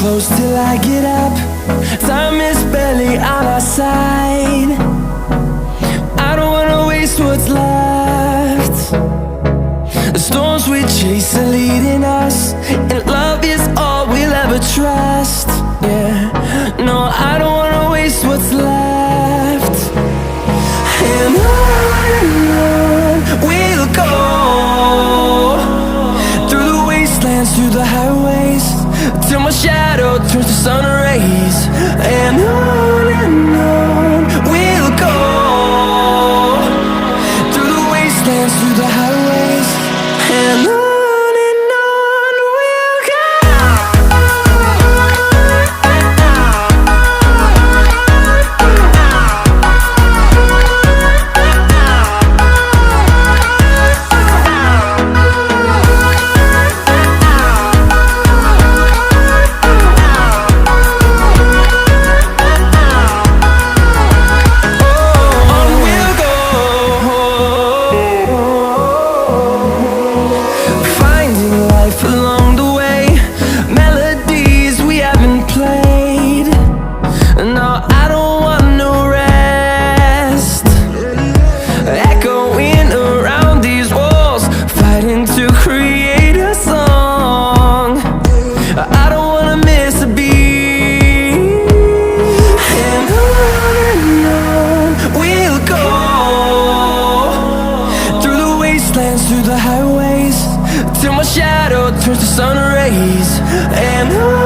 close till I get up. Time is barely on our side. I don't wanna waste what's left. The storms we chase are leading us, and love is all we'll ever trust. Yeah, no, I don't wanna waste what's left. And on we'll go, through the wastelands, through the highways, till my shadow turns to sun rays. And on we'll go, through the wastelands, through the highways, and on we'll go. Through the highways, till my shadow turns to sun rays. And on